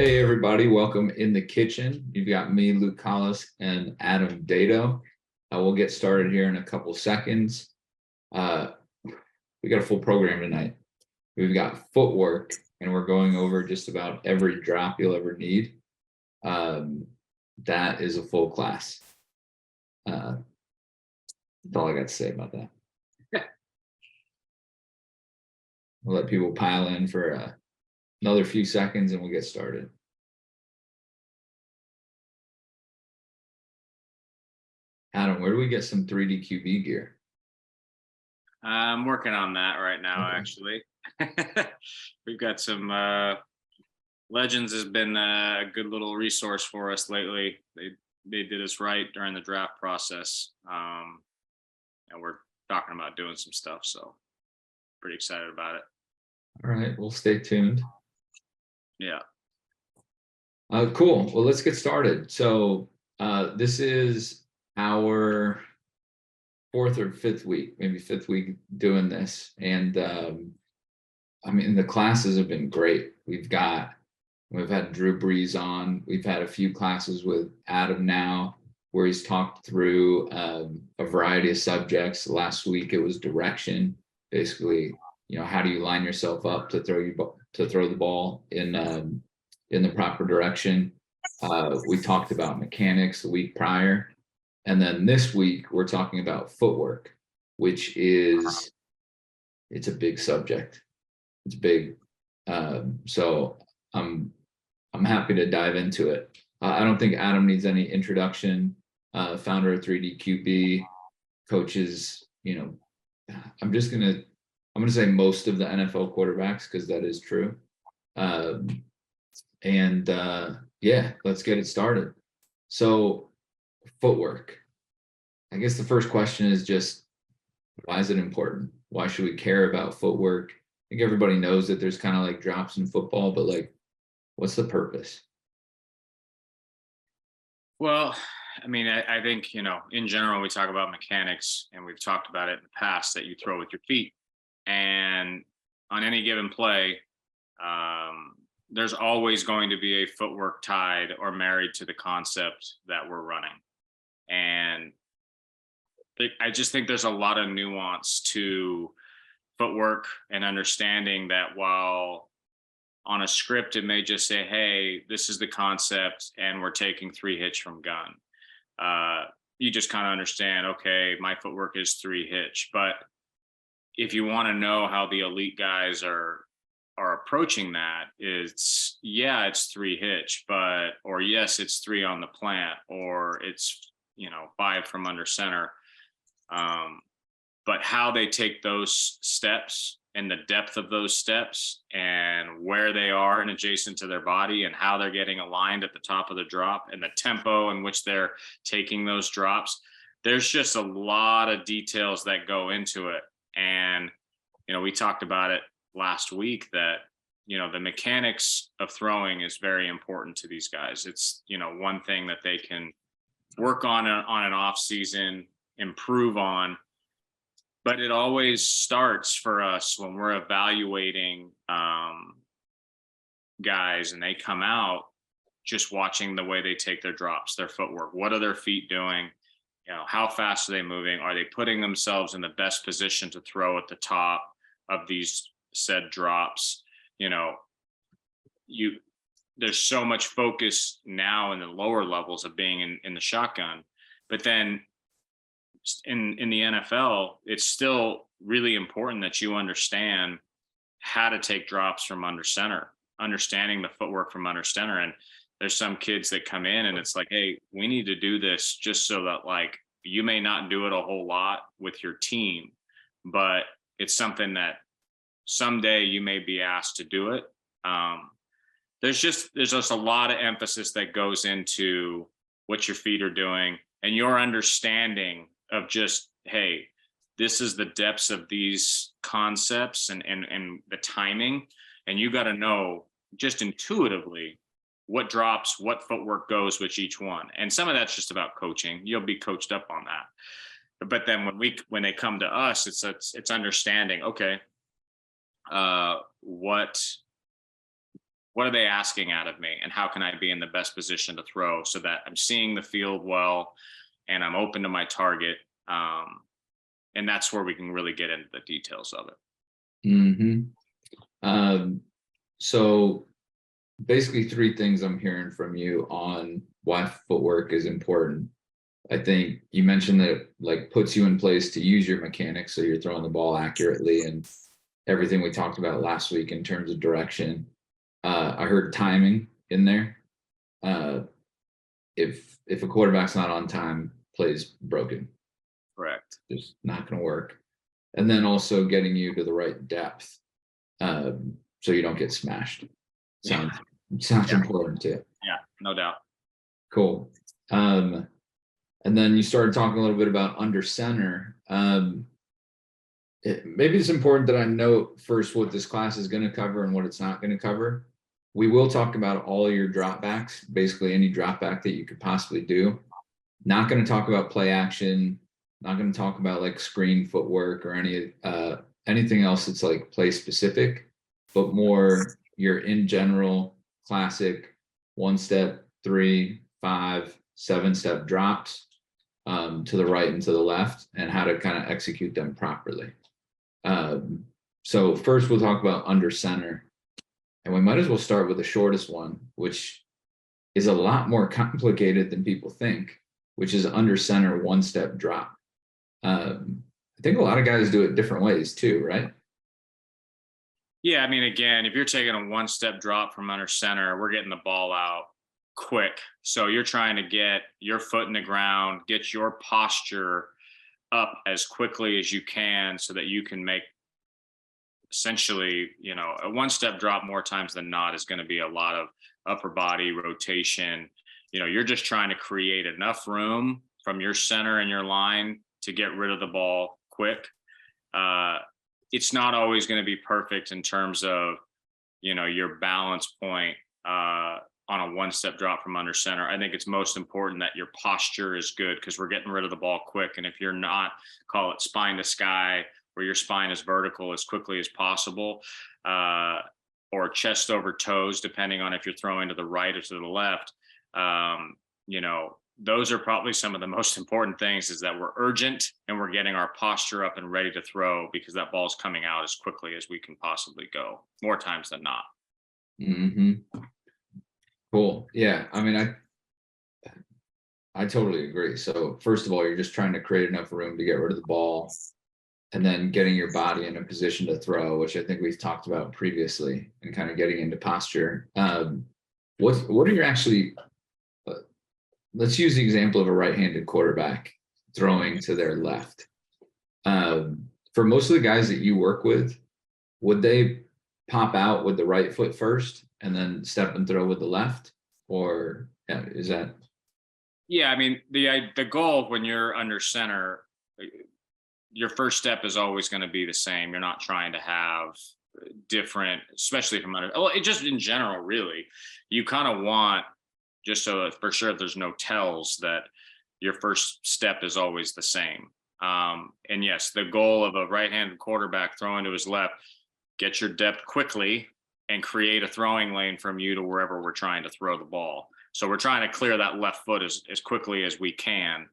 Hey everybody, welcome in the kitchen. You've got me, Luke Collis, and Adam Dedeaux. We'll get started here in a couple seconds. Uh, we got a full program tonight. We've got footwork, and we're going over just about every drop you'll ever need. That is a full class. That's all I got to say about that. We'll let people pile in for another few seconds, and we'll get started. Adam, where do we get some 3D QB gear? I'm working on that right now, Okay. actually. We've got some Legends has been a good little resource for us lately. They did us right during the draft process, and we're talking about doing some stuff. So pretty excited about it. All right, we'll stay tuned. Yeah. Cool. Well, let's get started. So this is our fourth or fifth week, maybe fifth week doing this. And I mean, the classes have been great. We've had Drew Brees on. We've had a few classes with Adam now where he's talked through a variety of subjects. Last week it was direction, basically, how do you line yourself up to throw the ball in the proper direction. We talked about mechanics the week prior. And then this week we're talking about footwork, which it's a big subject. It's big. So I'm happy to dive into it. I don't think Adam needs any introduction. Founder of 3D QB, coaches, I'm gonna say most of the NFL quarterbacks because that is true. Yeah, let's get it started. So footwork. I guess the first question is just, why is it important? Why should we care about footwork? I think everybody knows that there's kind of like drops in football, but like, what's the purpose? Well, I mean, I think, in general, we talk about mechanics, and we've talked about it in the past that you throw with your feet. And on any given play, there's always going to be a footwork tied or married to the concept that we're running. And I just think there's a lot of nuance to footwork and understanding that while on a script it may just say, hey, this is the concept and we're taking 3 hitch from gun. You just kind of understand, okay, my footwork is 3 hitch. But if you want to know how the elite guys are approaching that, it's 3 hitch, or yes, it's 3 on the plant, or it's 5 from under center. But how they take those steps and the depth of those steps and where they are and adjacent to their body and how they're getting aligned at the top of the drop and the tempo in which they're taking those drops, there's just a lot of details that go into it. And we talked about it last week that the mechanics of throwing is very important to these guys. It's one thing that they can work on an off season, improve on, but it always starts for us when we're evaluating guys and they come out, just watching the way they take their drops, their footwork. What are their feet doing? How fast are they moving? Are they putting themselves in the best position to throw at the top of these said drops? There's so much focus now in the lower levels of being in the shotgun, but then in the NFL, it's still really important that you understand how to take drops from under center, understanding the footwork from under center. And there's some kids that come in and it's like, hey, we need to do this just so that, like, you may not do it a whole lot with your team, but it's something that someday you may be asked to do it. There's just a lot of emphasis that goes into what your feet are doing and your understanding of just, hey, this is the depths of these concepts and the timing. And you got to know just intuitively what drops, what footwork goes with each one. And some of that's just about coaching. You'll be coached up on that. But then when they come to us, it's understanding, okay, what what are they asking out of me, and how can I be in the best position to throw so that I'm seeing the field well and I'm open to my target. And that's where we can really get into the details of it. Hmm. So basically 3 things I'm hearing from you on why footwork is important. I think you mentioned that it like puts you in place to use your mechanics so you're throwing the ball accurately, and everything we talked about last week in terms of direction. I heard timing in there. Uh, if a quarterback's not on time, plays broken. Correct. Just not going to work. And then also getting you to the right depth, so you don't get smashed. Sounds Yeah. important too. Yeah, no doubt. Cool. And then you started talking a little bit about under center. Maybe it's important that I note first what this class is going to cover and what it's not going to cover. We will talk about all your dropbacks, basically any dropback that you could possibly do. Not going to talk about play action. Not going to talk about like screen footwork or anything else that's like play specific, but more your in general classic 1-step, 3, 5, 7-step drops to the right and to the left, and how to kind of execute them properly. So first we'll talk about under center, and we might as well start with the shortest one, which is a lot more complicated than people think, which is under center 1-step drop. I think a lot of guys do it different ways too, right? Yeah, I mean, again, if you're taking a 1-step drop from under center, we're getting the ball out quick. So you're trying to get your foot in the ground, get your posture up as quickly as you can so that you can make essentially, a 1-step drop more times than not is going to be a lot of upper body rotation. You're just trying to create enough room from your center and your line to get rid of the ball quick. It's not always going to be perfect in terms of, your balance point on a 1-step drop from under center. I think it's most important that your posture is good, because we're getting rid of the ball quick. And if you're not, call it spine to sky, where your spine is vertical as quickly as possible, or chest over toes, depending on if you're throwing to the right or to the left, those are probably some of the most important things, is that we're urgent and we're getting our posture up and ready to throw, because that ball's coming out as quickly as we can possibly go, more times than not. Mm-hmm. Cool. Yeah. I mean, I totally agree. So first of all, you're just trying to create enough room to get rid of the ball, and then getting your body in a position to throw, which I think we've talked about previously, and kind of getting into posture. What are your actually, let's use the example of a right-handed quarterback throwing to their left. For most of the guys that you work with, would they pop out with the right foot first and then step and throw with the left? Or is that? Yeah, I mean, the goal when you're under center, your first step is always going to be the same. You're not trying to have different, especially from under, well, just in general, really. You kind of want, just so for sure there's no tells, that your first step is always the same. And yes, the goal of a right-handed quarterback throwing to his left, get your depth quickly and create a throwing lane from you to wherever we're trying to throw the ball. So we're trying to clear that left foot as quickly as we can.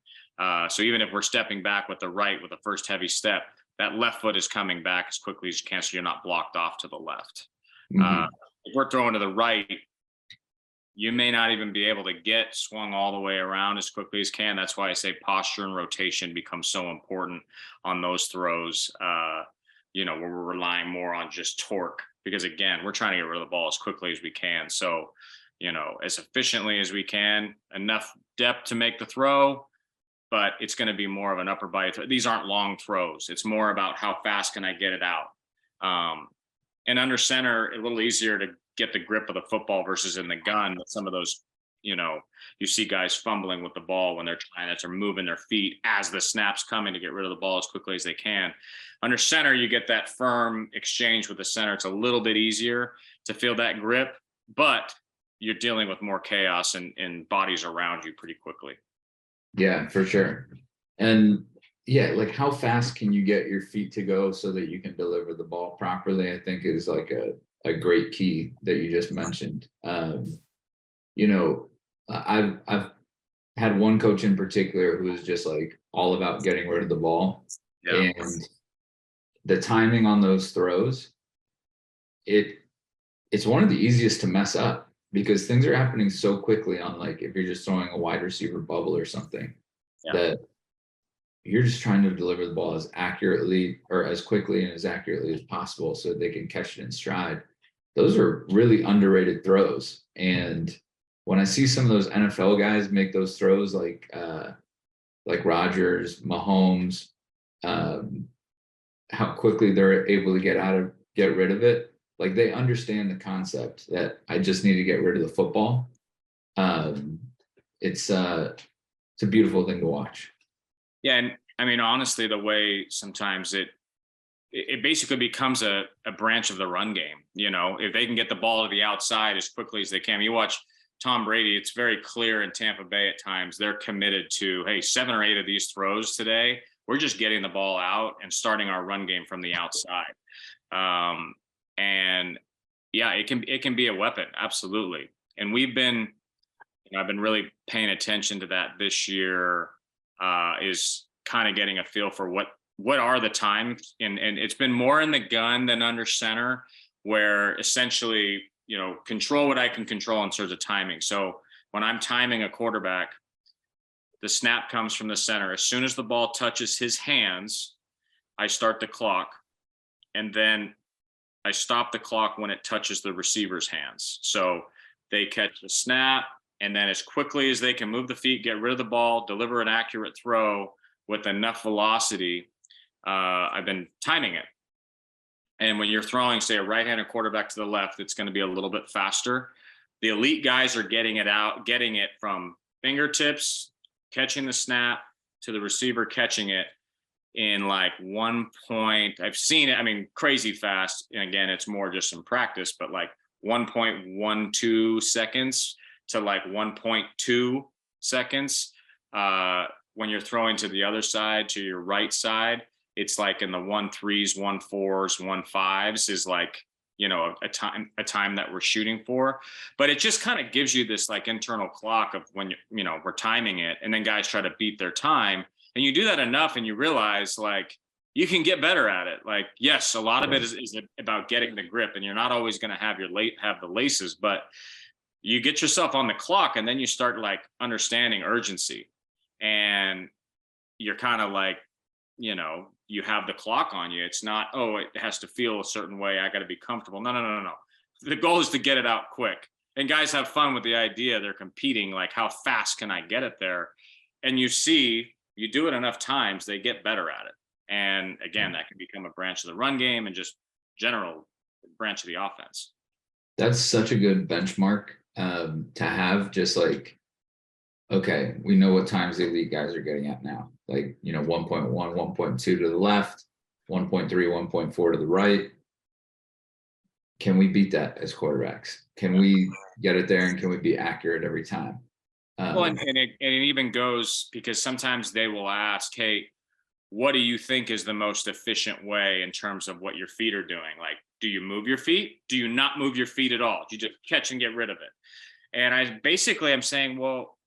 So even if we're stepping back with the right with the first heavy step, that left foot is coming back as quickly as you can, so you're not blocked off to the left. Mm-hmm. If we're throwing to the right, you may not even be able to get swung all the way around as quickly as can. That's why I say posture and rotation becomes so important on those throws, where we're relying more on just torque, because again, we're trying to get rid of the ball as quickly as we can. So, as efficiently as we can, enough depth to make the throw, but it's going to be more of an upper body throw. These aren't long throws. It's more about how fast can I get it out. And under center, a little easier to get the grip of the football versus in the gun. But some of those, you see guys fumbling with the ball when they're trying to moving their feet as the snap's coming to get rid of the ball as quickly as they can. Under center, you get that firm exchange with the center. It's a little bit easier to feel that grip, but you're dealing with more chaos and bodies around you pretty quickly. Yeah, for sure. And yeah, like how fast can you get your feet to go so that you can deliver the ball properly, I think is like a a great key that you just mentioned. You know, I've had one coach in particular who was just like all about getting rid of the ball, Yeah. and the timing on those throws, it's one of the easiest to mess up because things are happening so quickly on, like, if you're just throwing a wide receiver bubble or something, Yeah. that you're just trying to deliver the ball as accurately or as quickly and as accurately as possible so they can catch it in stride. Those are really underrated throws. And when I see some of those NFL guys make those throws, like Rodgers, Mahomes, um, how quickly they're able to get rid of it. Like, they understand the concept that I just need to get rid of the football. Um, it's a beautiful thing to watch. Yeah, and I mean, honestly, the way sometimes it basically becomes a branch of the run game. You know, if they can get the ball to the outside as quickly as they can. You watch Tom Brady, it's very clear in Tampa Bay at times they're committed to, hey, 7 or 8 of these throws today, we're just getting the ball out and starting our run game from the outside. And yeah, it can be a weapon, absolutely. And I've been really paying attention to that this year. Is kind of getting a feel for what are the times, and it's been more in the gun than under center, where essentially, you know, control what I can control in terms of timing. So when I'm timing a quarterback, the snap comes from the center. As soon as the ball touches his hands, I start the clock, and then I stop the clock when it touches the receiver's hands. So they catch the snap, and then as quickly as they can move the feet, get rid of the ball, deliver an accurate throw with enough velocity. I've been timing it. And when you're throwing, say, a right-handed quarterback to the left, it's going to be a little bit faster. The elite guys are getting it from fingertips, catching the snap, to the receiver catching it in like 1 point. I've seen it, I mean, crazy fast. And again, it's more just in practice, but like 1.12 seconds to like 1.2 seconds. When you're throwing to the other side, to your right side, it's like in the 1.3s, 1.4s, 1.5s is like, you know, a time that we're shooting for. But it just kind of gives you this like internal clock of when you know, we're timing it, and then guys try to beat their time. And you do that enough and you realize like you can get better at it. Like, yes, a lot of it is about getting the grip, and you're not always going to have the laces, but you get yourself on the clock, and then you start like understanding urgency, and you're kind of like, you know, you have the clock on you. It's not, oh, it has to feel a certain way, I got to be comfortable. No. The goal is to get it out quick. And guys have fun with the idea. They're competing, like, how fast can I get it there? And you do it enough times, they get better at it. And again, that can become a branch of the run game and just general branch of the offense. That's such a good benchmark to have. Just like, okay, we know what times the elite guys are getting at now. Like, you know, 1.1, 1.2 to the left, 1.3, 1.4 to the right. Can we beat that as quarterbacks? Can we get it there, and can we be accurate every time? Well, and it even goes, because sometimes they will ask, hey, what do you think is the most efficient way in terms of what your feet are doing? Like, do you move your feet? Do you not move your feet at all? Do you just catch and get rid of it? And I'm saying, well,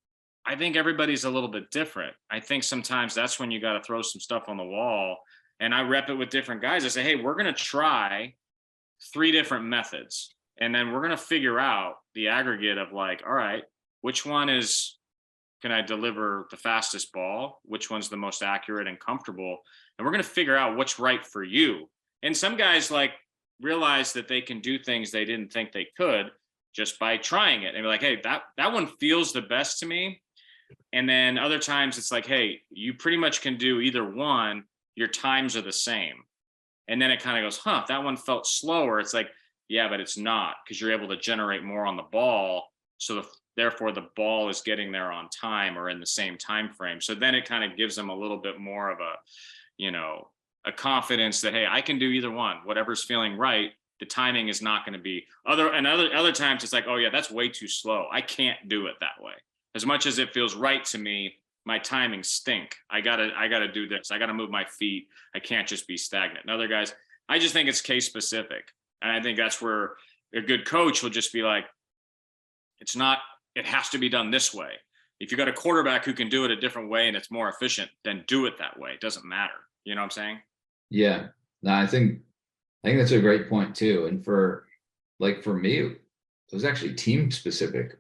I think everybody's a little bit different. I think sometimes that's when you got to throw some stuff on the wall. And I rep it with different guys. I say, hey, we're going to try 3 different methods. And then we're going to figure out the aggregate of like, all right, which one can I deliver the fastest ball? Which one's the most accurate and comfortable? And we're going to figure out what's right for you. And some guys like realize that they can do things they didn't think they could just by trying it. And be like, hey, that one feels the best to me. And then other times it's like, hey, you pretty much can do either one. Your times are the same. And then it kind of goes, that one felt slower. It's like, yeah, but it's not, because you're able to generate more on the ball. So therefore the ball is getting there on time or in the same time frame. So then it kind of gives them a little bit more of a, you know, a confidence that, hey, I can do either one, whatever's feeling right. The timing is not going to be other times it's like, oh yeah, that's way too slow. I can't do it that way. As much as it feels right to me, my timing stink. I gotta do this. I gotta move my feet. I can't just be stagnant. And other guys, I just think it's case specific. And I think that's where a good coach will just be like, it's not, it has to be done this way. If you got a quarterback who can do it a different way and it's more efficient, then do it that way. It doesn't matter. You know what I'm saying? Yeah. No, I think that's a great point too. And for me, it was actually team specific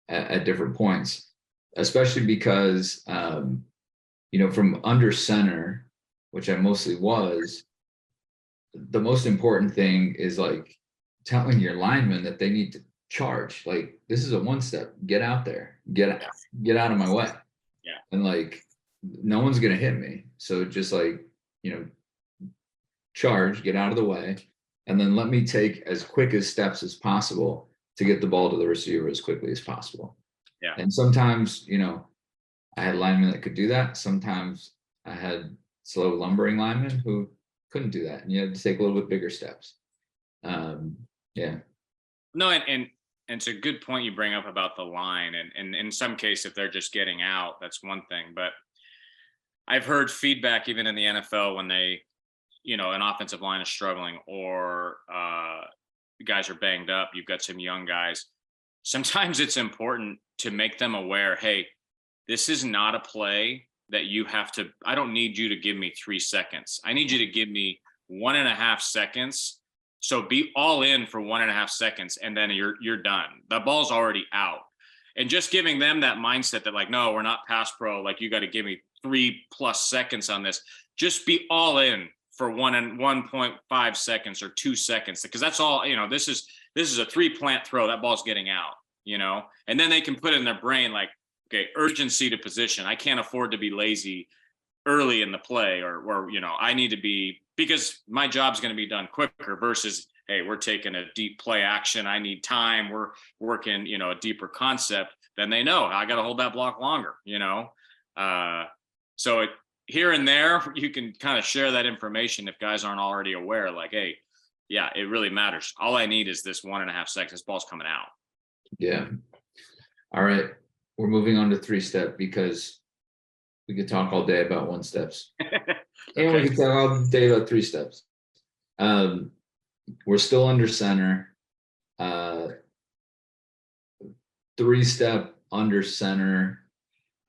at different points, especially because from under center, which I mostly was, the most important thing is like telling your linemen that they need to charge. Like, this is a one step. Get out there. Get out of my way. Yeah. And like, no one's gonna hit me. So just like, charge, get out of the way, and then let me take as quick as steps as possible to get the ball to the receiver as quickly as possible. Yeah. And sometimes, I had linemen that could do that. Sometimes I had slow lumbering linemen who couldn't do that, and you had to take a little bit bigger steps. Yeah. No, and it's a good point you bring up about the line. And in some case, if they're just getting out, that's one thing. But I've heard feedback even in the NFL when they, an offensive line is struggling, or guys are banged up. You've got some young guys. Sometimes it's important to make them aware, hey, this is not a play that you have to, I don't need you to give me 3 seconds. I need you to give me 1.5 seconds. So be all in for 1.5 seconds, and then you're done. The ball's already out. And just giving them that mindset that like, no, we're not pass pro. Like, you got to give me 3+ seconds on this. Just be all in for 1.5 seconds or 2 seconds, because that's all. This is a 3-plant throw. That ball's getting out. And then they can put in their brain like, okay, urgency to position. I can't afford to be lazy early in the play, or I need to be, because my job's going to be done quicker versus, hey, we're taking a deep play action. I need time. We're working, a deeper concept. Then they know I got to hold that block longer, so here and there, you can kind of share that information if guys aren't already aware, like, hey, yeah, it really matters. All I need is this 1.5 seconds. This ball's coming out. Yeah. All right. We're moving on to 3-step, because we could talk all day about 1 steps. And we could talk all day about 3 steps. We're still under center. 3-step under center.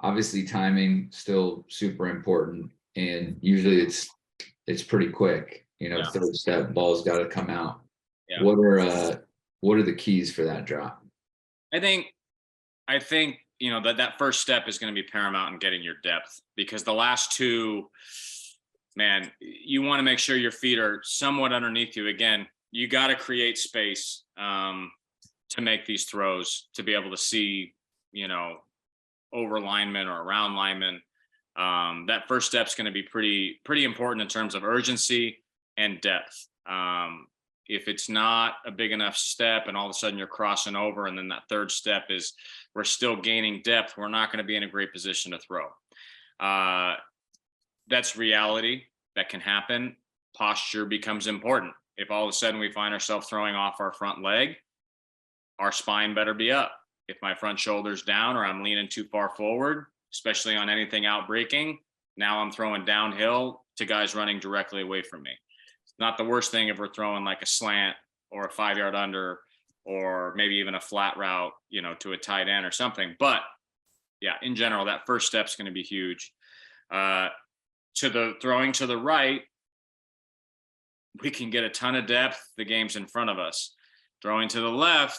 Obviously, timing still super important, and usually it's pretty quick. 3rd step, ball's got to come out. Yeah. What are the keys for that drop? I think that first step is going to be paramount in getting your depth, because the last two, man, you want to make sure your feet are somewhat underneath you. Again, you got to create space to make these throws, to be able to see, over linemen or around linemen. That first step is going to be pretty important in terms of urgency and depth. If it's not a big enough step and all of a sudden you're crossing over, and then that 3rd step is we're still gaining depth, we're not going to be in a great position to throw. That's reality. That can happen. Posture becomes important. If all of a sudden we find ourselves throwing off our front leg, our spine better be up. If my front shoulder's down, or I'm leaning too far forward, especially on anything out breaking, now I'm throwing downhill to guys running directly away from me. It's not the worst thing if we're throwing like a slant or a 5-yard under, or maybe even a flat route, to a tight end or something. But yeah, in general, that first step is going to be huge. To the throwing to the right, we can get a ton of depth. The game's in front of us. Throwing to the left,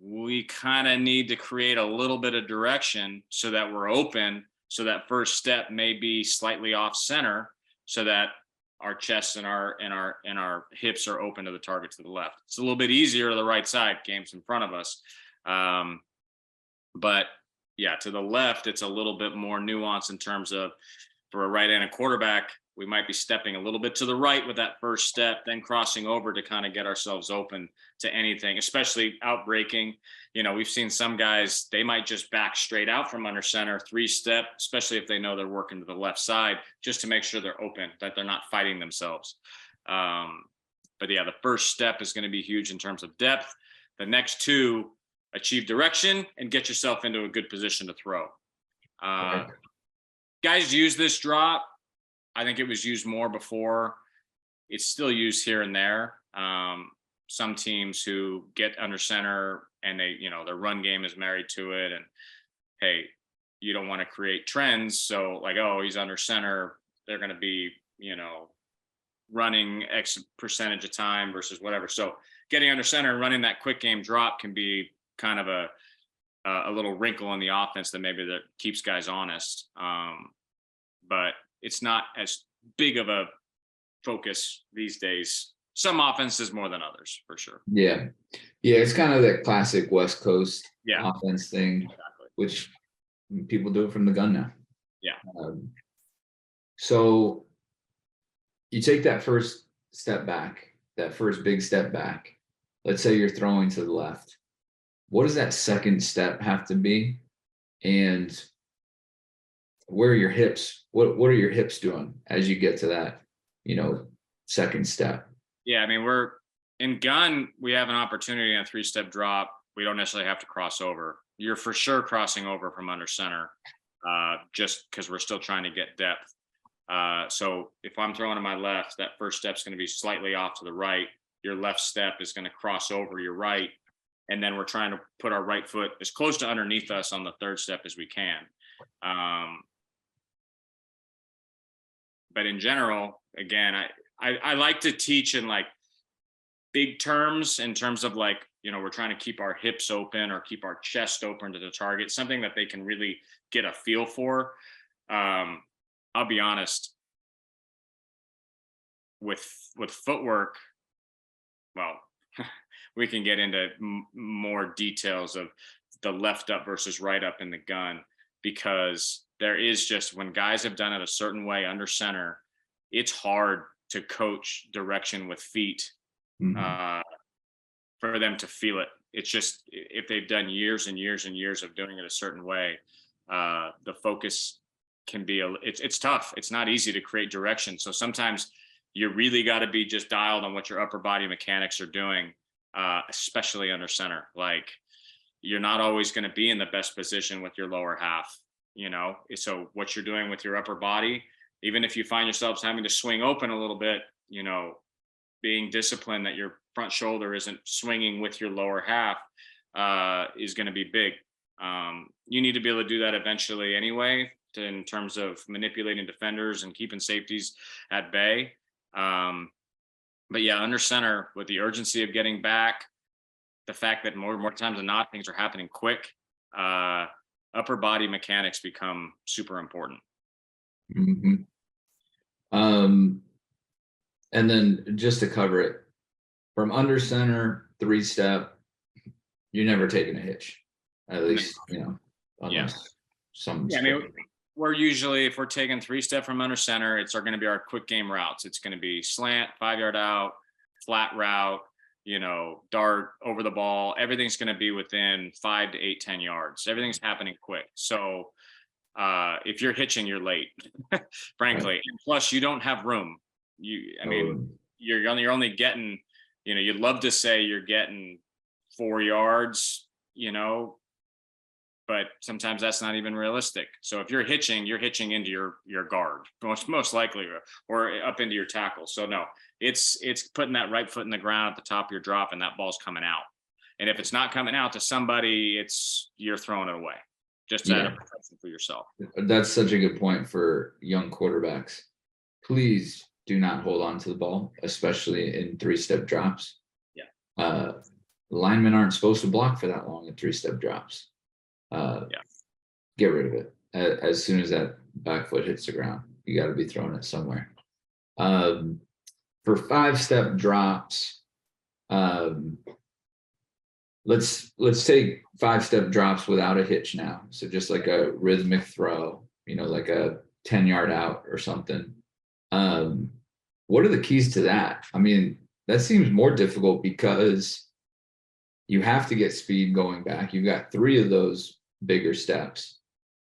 we kind of need to create a little bit of direction so that we're open. So that first step may be slightly off center, so that our chests and our hips are open to the target to the left. It's a little bit easier to the right side. Game's in front of us. But yeah, to the left, it's a little bit more nuanced in terms of, for a right-handed quarterback, we might be stepping a little bit to the right with that first step, then crossing over to kind of get ourselves open to anything, especially out breaking. We've seen some guys, they might just back straight out from under center, 3-step, especially if they know they're working to the left side, just to make sure they're open, that they're not fighting themselves. But yeah, the first step is going to be huge in terms of depth. The next two, achieve direction and get yourself into a good position to throw. Guys use this drop. I think it was used more before. It's still used here and there. some teams who get under center and they, their run game is married to it. And hey, you don't want to create trends. So like, oh, he's under center. They're going to be, running X percentage of time versus whatever. So getting under center and running that quick game drop can be kind of a little wrinkle in the offense that maybe that keeps guys honest. But it's not as big of a focus these days. Some offenses more than others, for sure. Yeah. It's kind of that classic West Coast offense thing, Exactly. which people do it from the gun now. Yeah. So you take that first step back, that first big step back. Let's say you're throwing to the left. What does that second step have to be? And where are your hips? What are your hips doing as you get to that, second step? Yeah, I mean, we're in gun, we have an opportunity on a 3-step drop. We don't necessarily have to cross over. You're for sure crossing over from under center, just because we're still trying to get depth. So if I'm throwing to my left, that first step's going to be slightly off to the right. Your left step is going to cross over your right. And then we're trying to put our right foot as close to underneath us on the third step as we can. But in general, again, I like to teach in like big terms, in terms of like, we're trying to keep our hips open or keep our chest open to the target, something that they can really get a feel for. I'll be honest, with footwork, well, we can get into more details of the left up versus right up in the gun, because there is just, when guys have done it a certain way under center, it's hard to coach direction with feet for them to feel it. It's just, if they've done years and years and years of doing it a certain way, the focus can be it's tough. It's not easy to create direction. So sometimes you really got to be just dialed on what your upper body mechanics are doing, especially under center. Like, you're not always going to be in the best position with your lower half, so what you're doing with your upper body, even if you find yourselves having to swing open a little bit, being disciplined that your front shoulder isn't swinging with your lower half is going to be big. You need to be able to do that eventually anyway, in terms of manipulating defenders and keeping safeties at bay. But yeah, under center, with the urgency of getting back, the fact that more times than not, things are happening quick, upper body mechanics become super important. And then just to cover it, from under center, 3-step, you're never taking a hitch, at least, unless I mean, we're usually, if we're taking 3-step from under center, it's going to be our quick game routes. It's going to be slant, 5-yard out, flat route, dart, over the ball. Everything's going to be within 5 to 8, 10 yards. Everything's happening quick. So if you're hitching, you're late, frankly. And plus, you don't have room. You're only getting, you'd love to say you're getting 4 yards, but sometimes that's not even realistic. So if you're hitching into your guard, most likely, or up into your tackle. So no, it's putting that right foot in the ground at the top of your drop, and that ball's coming out. And if it's not coming out to somebody, you're throwing it away, just to have a protection for yourself. That's such a good point for young quarterbacks. Please do not hold on to the ball, especially in 3-step drops. Yeah. Linemen aren't supposed to block for that long in 3-step drops. Get rid of it as soon as that back foot hits the ground. You got to be throwing it somewhere. For 5-step drops, let's take 5-step drops without a hitch now. So just like a rhythmic throw, like a 10-yard out or something. What are the keys to that? I mean, that seems more difficult because you have to get speed going back. You've got 3 of those bigger steps,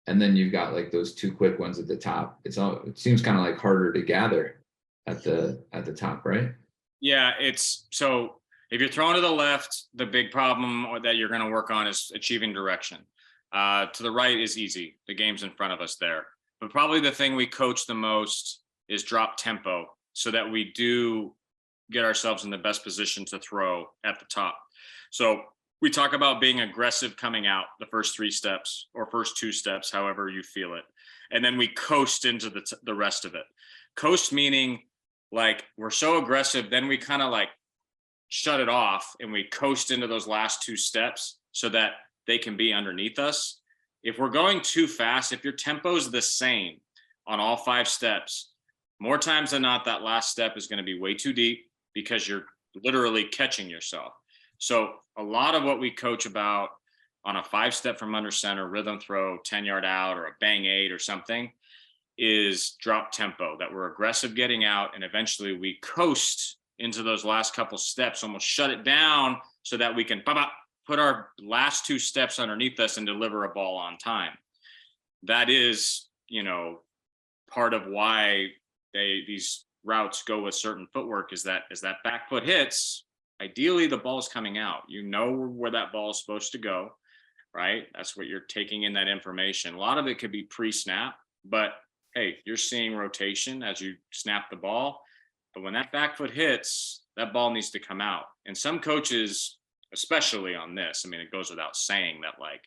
and then you've got like those 2 quick ones at the top. It seems kind of like harder to gather at the top, right? Yeah, so if you're throwing to the left, the big problem that you're going to work on is achieving direction. To the right is easy. The game's in front of us there. But probably the thing we coach the most is drop tempo, so that we do get ourselves in the best position to throw at the top. So we talk about being aggressive coming out the first 3 steps or first 2 steps, however you feel it. And then we coast into the rest of it. Coast meaning like we're so aggressive, then we kind of like shut it off and we coast into those last 2 steps so that they can be underneath us. If we're going too fast, if your tempo is the same on all 5 steps, more times than not, that last step is going to be way too deep because you're literally catching yourself. So a lot of what we coach about on a 5-step from under center rhythm throw, 10-yard out or a bang 8 or something is drop tempo, that we're aggressive getting out and eventually we coast into those last couple steps, almost shut it down so that we can put our last 2 steps underneath us and deliver a ball on time. That is, part of why these routes go with certain footwork is that as that back foot hits, ideally the ball's coming out. You know where that ball is supposed to go, right? That's what you're taking in that information. A lot of it could be pre-snap, but hey, you're seeing rotation as you snap the ball. But when that back foot hits, that ball needs to come out. And some coaches, especially on this, I mean, it goes without saying that like,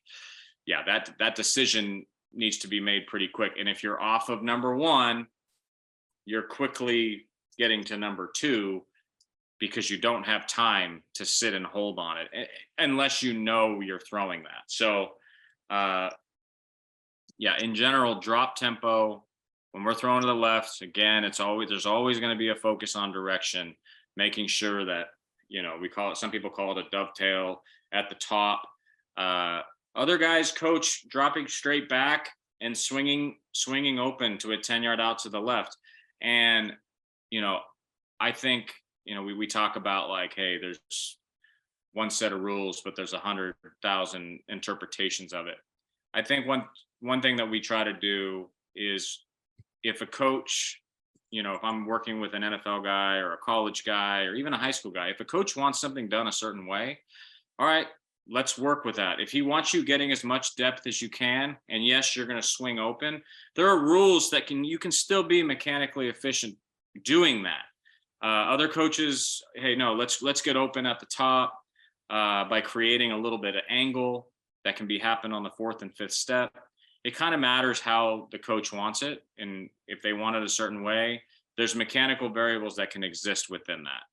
yeah, that decision needs to be made pretty quick. And if you're off of number 1, you're quickly getting to number 2 because you don't have time to sit and hold on it unless you know you're throwing that. So, yeah, in general, drop tempo. When we're throwing to the left, again, there's always going to be a focus on direction, making sure that, some people call it a dovetail at the top. Other guys coach dropping straight back and swinging open to a 10-yard out to the left. And, I think, we talk about like, hey, there's one set of rules, but there's 100,000 interpretations of it. I think one thing that we try to do is if a coach, if I'm working with an NFL guy or a college guy or even a high school guy, if a coach wants something done a certain way, all right, let's work with that. If he wants you getting as much depth as you can, and yes, you're going to swing open, there are rules that you can still be mechanically efficient doing that. Other coaches, hey, no, let's get open at the top by creating a little bit of angle that can be happen on the 4th and 5th step. It kind of matters how the coach wants it. And if they want it a certain way, there's mechanical variables that can exist within that.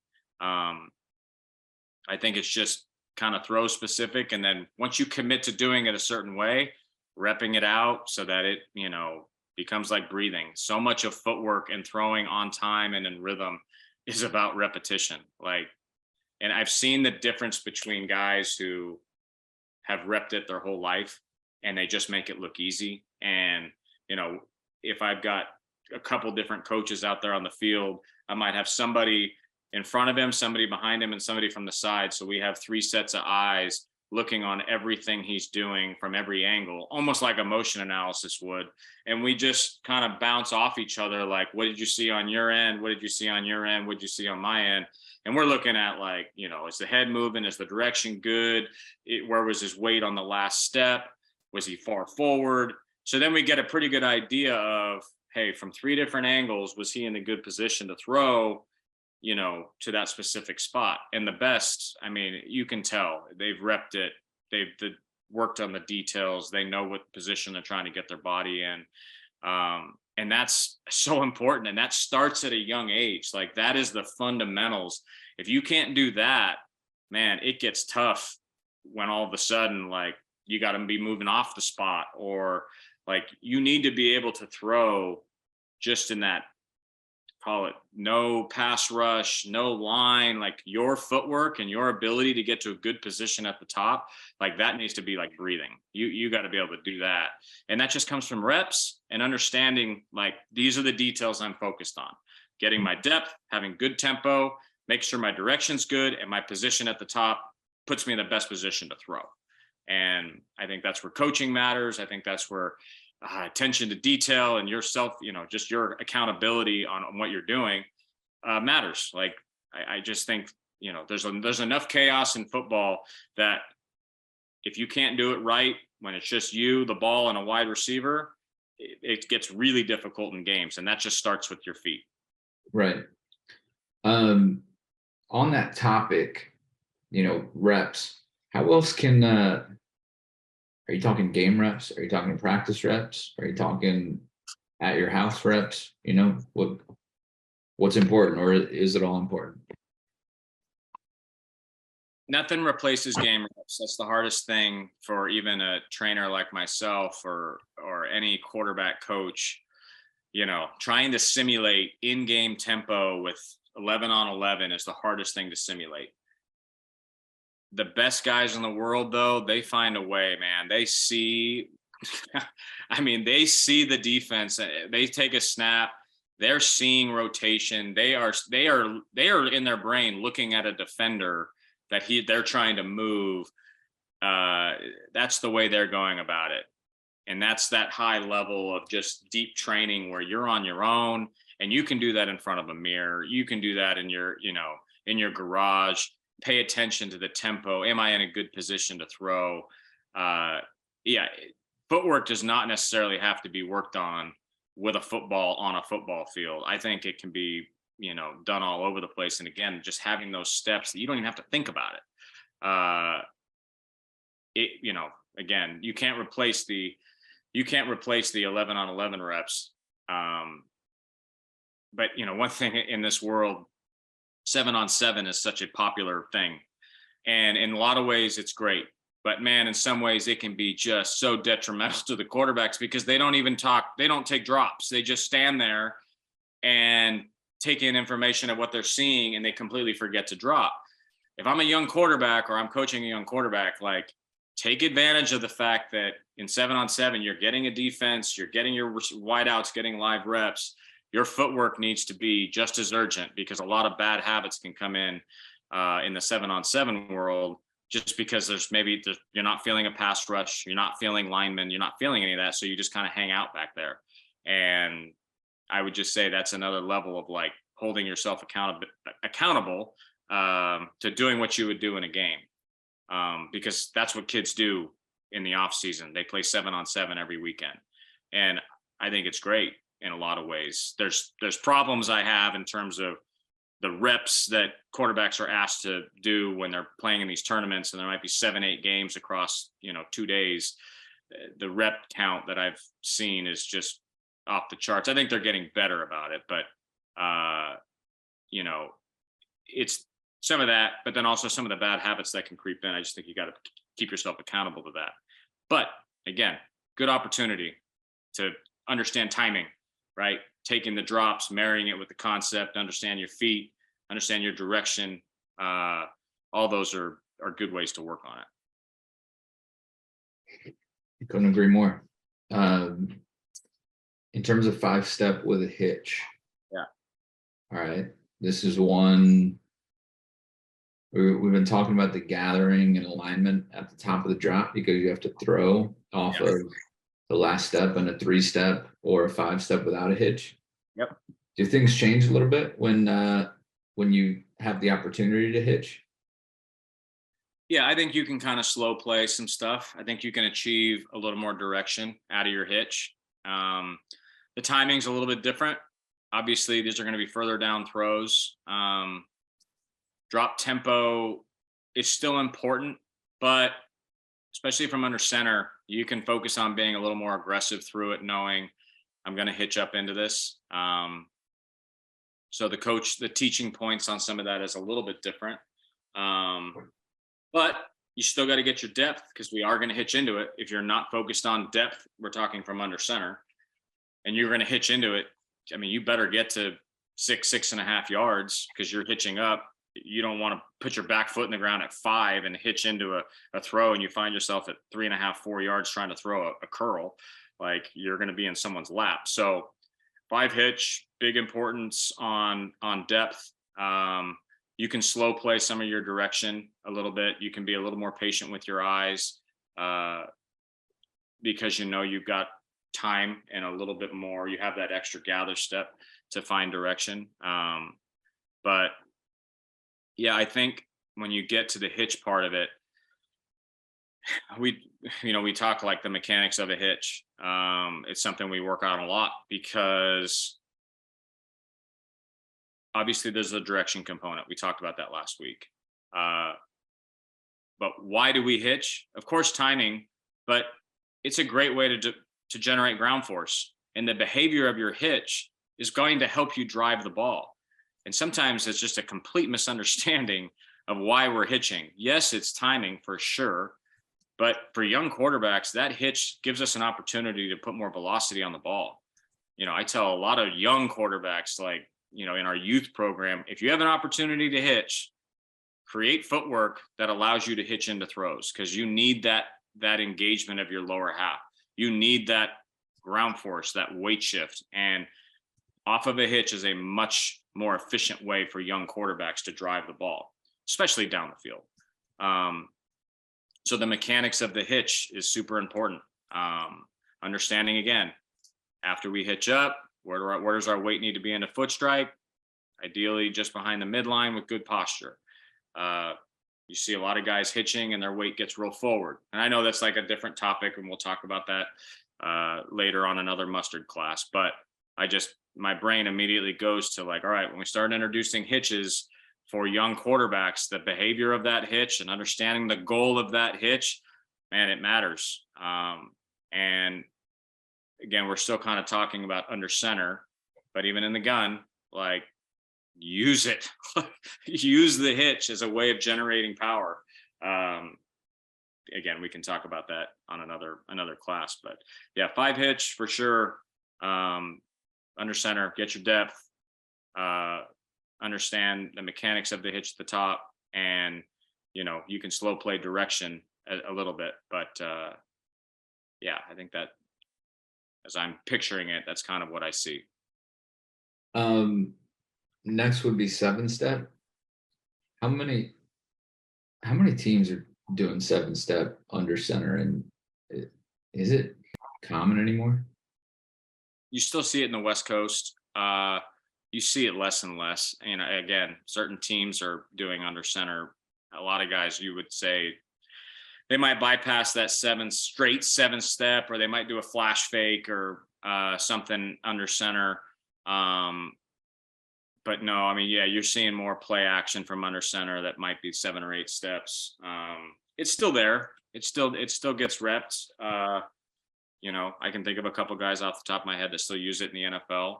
I think it's just kind of throw specific. And then once you commit to doing it a certain way, repping it out so that it, becomes like breathing. So much of footwork and throwing on time and in rhythm is about repetition. And I've seen the difference between guys who have repped it their whole life and they just make it look easy. And, if I've got a couple different coaches out there on the field, I might have somebody in front of him, somebody behind him, and somebody from the side. So we have 3 sets of eyes looking on everything he's doing from every angle, almost like a motion analysis would. And we just kind of bounce off each other. Like, what did you see on your end? What did you see on your end? What did you see on my end? And we're looking at like, is the head moving? Is the direction good? Where was his weight on the last step? Was he far forward? So then we get a pretty good idea of, hey, from 3 different angles, was he in a good position to throw, to that specific spot? And the best, I mean, you can tell they've repped it. They've worked on the details. They know what position they're trying to get their body in. And that's so important. And that starts at a young age. Like that is the fundamentals. If you can't do that, man, it gets tough when all of a sudden, like, you got to be moving off the spot, or like you need to be able to throw just in that, call it no pass rush, no line, like your footwork and your ability to get to a good position at the top, like that needs to be like breathing. You got to be able to do that. And that just comes from reps and understanding, like, these are the details I'm focused on: getting my depth, having good tempo, make sure my direction's good, and my position at the top puts me in the best position to throw. And I think that's where coaching matters. I think that's where attention to detail and yourself, just your accountability on what you're doing matters. Like, I just think, there's enough chaos in football that if you can't do it right when it's just you, the ball, and a wide receiver, it gets really difficult in games. And that just starts with your feet. Right. on that topic, reps, how else can, are you talking game reps? Are you talking practice reps? Are you talking at your house reps? What's important, or is it all important? Nothing replaces game reps. That's the hardest thing for even a trainer like myself or any quarterback coach. Trying to simulate in-game tempo with 11 on 11 is the hardest thing to simulate. The best guys in the world, though, they find a way, man. They see, they see the defense. They take a snap. They're seeing rotation. They are in their brain looking at a defender that they're trying to move. That's the way they're going about it. And that's that high level of just deep training where you're on your own, and you can do that in front of a mirror. You can do that in your garage. Pay attention to the tempo. Am I in a good position to throw? Yeah, footwork does not necessarily have to be worked on with a football on a football field. I think it can be, done all over the place. And again, just having those steps that you don't even have to think about it. Again, you can't replace the 11 on 11 reps. But one thing in this world, 7 on 7 is such a popular thing. And in a lot of ways it's great, but man, in some ways it can be just so detrimental to the quarterbacks because they don't take drops. They just stand there and take in information of what they're seeing, and they completely forget to drop. If I'm a young quarterback or I'm coaching a young quarterback, like, take advantage of the fact that in 7 on 7, you're getting a defense, you're getting your wideouts, getting live reps. Your footwork needs to be just as urgent because a lot of bad habits can come in the 7 on 7 world just because you're not feeling a pass rush, you're not feeling linemen, you're not feeling any of that. So you just kind of hang out back there. And I would just say that's another level of like holding yourself accountable to doing what you would do in a game. Because that's what kids do in the off season. They play 7 on 7 every weekend. And I think it's great in a lot of ways. There's problems I have in terms of the reps that quarterbacks are asked to do when they're playing in these tournaments, and there might be 7-8 games across 2 days. The rep count that I've seen is just off the charts. I think they're getting better about it, but it's some of that, but then also some of the bad habits that can creep in. I just think you got to keep yourself accountable to that. But again, good opportunity to understand timing, right? Taking the drops, marrying it with the concept, understand your feet, understand your direction. All those are good ways to work on it. Couldn't agree more. In terms of 5-step with a hitch. Yeah. All right. This is one we've been talking about, the gathering and alignment at the top of the drop, because you have to throw off of the last step and a 3-step or a 5-step without a hitch. Yep. Do things change a little bit when you have the opportunity to hitch? Yeah, I think you can kind of slow play some stuff. I think you can achieve a little more direction out of your hitch. The timing's a little bit different. Obviously, these are going to be further down throws. Drop tempo is still important, but especially from under center, you can focus on being a little more aggressive through it, knowing I'm going to hitch up into this. So the teaching points on some of that is a little bit different. But you still got to get your depth, because we are going to hitch into it. If you're not focused on depth, we're talking from under center, and you're going to hitch into it. I mean, you better get to 6.5 yards, because you're hitching up. You don't want to put your back foot in the ground at 5 and hitch into a throw, and you find yourself at 3.5, 4 yards trying to throw a curl. Like, you're going to be in someone's lap. So 5 hitch, big importance on depth. You can slow play some of your direction a little bit. You can be a little more patient with your eyes, because you've got time and a little bit more. You have that extra gather step to find direction. But yeah, I think when you get to the hitch part of it, we talk like the mechanics of a hitch. It's something we work on a lot, because obviously there's a direction component. We talked about that last week. Uh, but why do we hitch? Of course, timing, but it's a great way to generate ground force. And the behavior of your hitch is going to help you drive the ball. And sometimes it's just a complete misunderstanding of why we're hitching. Yes, it's timing for sure. But for young quarterbacks, that hitch gives us an opportunity to put more velocity on the ball. I tell a lot of young quarterbacks, like, in our youth program, if you have an opportunity to hitch, create footwork that allows you to hitch into throws, because you need that engagement of your lower half. You need that ground force, that weight shift. And off of a hitch is a much more efficient way for young quarterbacks to drive the ball, especially down the field. So the mechanics of the hitch is super important. Understanding, again, after we hitch up, where does our weight need to be into foot strike? Ideally just behind the midline with good posture. You see a lot of guys hitching and their weight gets real forward. And I know that's like a different topic, and we'll talk about that later on another mustard class. But my brain immediately goes to, like, all right, when we start introducing hitches for young quarterbacks, the behavior of that hitch and understanding the goal of that hitch, man, it matters. And again, we're still kind of talking about under center, but even in the gun, like, use it. Use the hitch as a way of generating power. Again, we can talk about that on another class, but yeah, 5 hitch for sure. Under center, get your depth, understand the mechanics of the hitch at the top, and you can slow play direction a little bit, but yeah, I think that, as I'm picturing it, that's kind of what I see. Next would be 7-step. How many teams are doing 7-step under center, and is it common anymore? You still see it in the West Coast. You see it less and less. Again, certain teams are doing under center. A lot of guys, you would say, they might bypass that 7-step, or they might do a flash fake or something under center. But no, yeah, you're seeing more play action from under center that might be 7 or 8 steps. It's still there. It still gets reps. I can think of a couple guys off the top of my head that still use it in the NFL.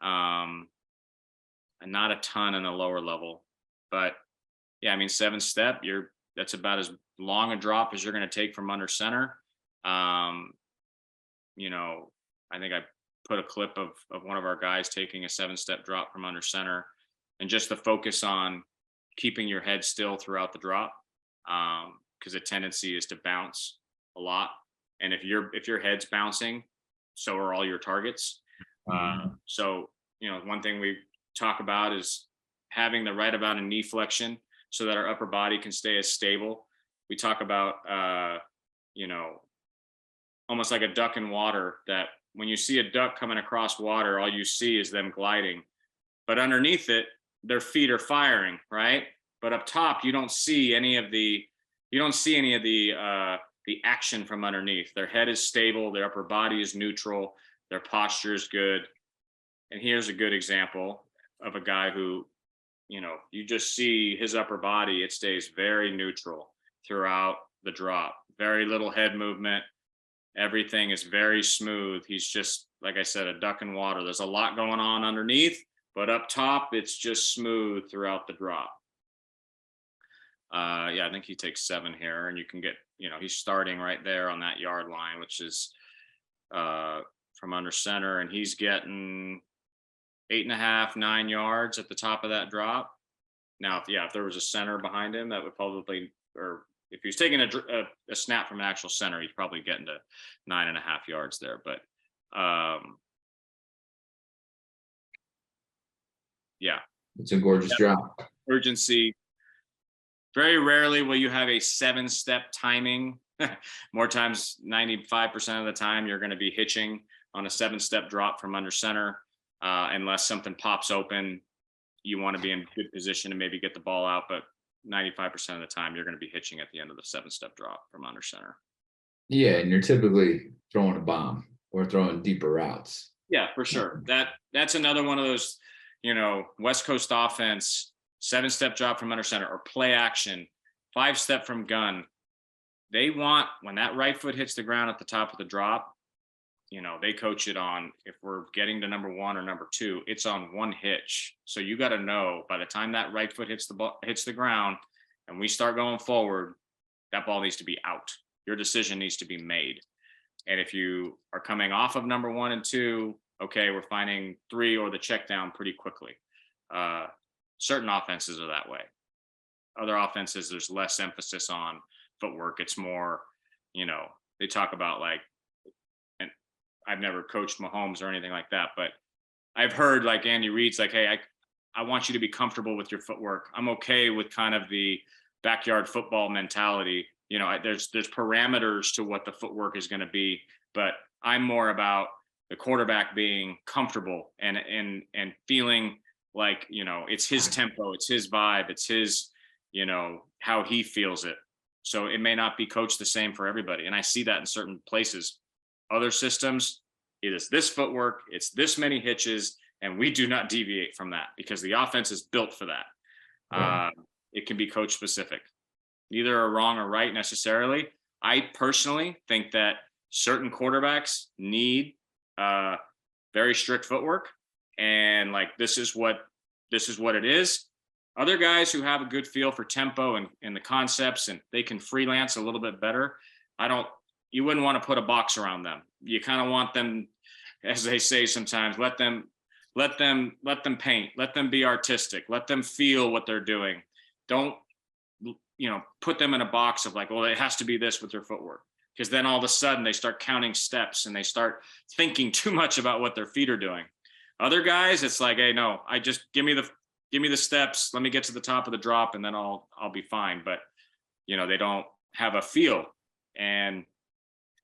And not a ton in the lower level. But yeah, 7-step, that's about as long a drop as you're going to take from under center. I think I put a clip of one of our guys taking a 7-step drop from under center, and just the focus on keeping your head still throughout the drop, because the tendency is to bounce a lot. And if your head's bouncing, so are all your targets. So, one thing we talk about is having the right amount of knee flexion so that our upper body can stay as stable. We talk about, almost like a duck in water, that when you see a duck coming across water, all you see is them gliding, but underneath it, their feet are firing, right? But up top, you don't see any of the action from underneath. Their head is stable, their upper body is neutral, their posture is good. And here's a good example of a guy who, you just see his upper body, it stays very neutral throughout the drop. Very little head movement. Everything is very smooth. He's just, like I said, a duck in water. There's a lot going on underneath, but up top, it's just smooth throughout the drop. Yeah, I think he takes 7 here, and you can get, he's starting right there on that yard line, which is from under center, and he's getting 8.5, 9 yards at the top of that drop. Now, if there was a center behind him, that would probably, or if he was taking a snap from an actual center, he's probably getting to 9.5 yards there. But yeah, it's a gorgeous drop. Urgency. Very rarely will you have a 7-step timing. More times, 95% of the time, you're going to be hitching on a 7-step drop from under center, unless something pops open. You want to be in good position to maybe get the ball out, but 95% of the time, you're going to be hitching at the end of the 7-step drop from under center. Yeah, and you're typically throwing a bomb or throwing deeper routes. Yeah, for sure. That's another one of those, West Coast offense, 7-step drop from under center or play action, 5-step from gun. They want, when that right foot hits the ground at the top of the drop, they coach it on, if we're getting to number 1 or number 2, it's on 1 hitch. So you got to know by the time that right foot hits the ground and we start going forward, that ball needs to be out. Your decision needs to be made. And if you are coming off of number 1 and 2, okay, we're finding 3 or the check down pretty quickly. Certain offenses are that way. Other offenses, there's less emphasis on footwork. It's more, they talk about like, and I've never coached Mahomes or anything like that, but I've heard like Andy Reid's like, hey, I want you to be comfortable with your footwork. I'm okay with kind of the backyard football mentality. There's parameters to what the footwork is going to be, but I'm more about the quarterback being comfortable and feeling like, it's his tempo, it's his vibe, it's his, how he feels it. So it may not be coached the same for everybody. And I see that in certain places. Other systems, it is this footwork, it's this many hitches, and we do not deviate from that because the offense is built for that. Right. It can be coach specific. Neither are wrong or right necessarily. I personally think that certain quarterbacks need very strict footwork, and like this is what it is. Other guys who have a good feel for tempo and the concepts, and they can freelance a little bit better. You wouldn't want to put a box around them. You kind of want them, as they say sometimes, let them paint, let them be artistic, let them feel what they're doing. Don't put them in a box of like, well, it has to be this with their footwork, because then all of a sudden they start counting steps and they start thinking too much about what their feet are doing. Other guys, it's like, hey, no, I just give me the steps, let me get to the top of the drop, and then I'll be fine. But they don't have a feel. And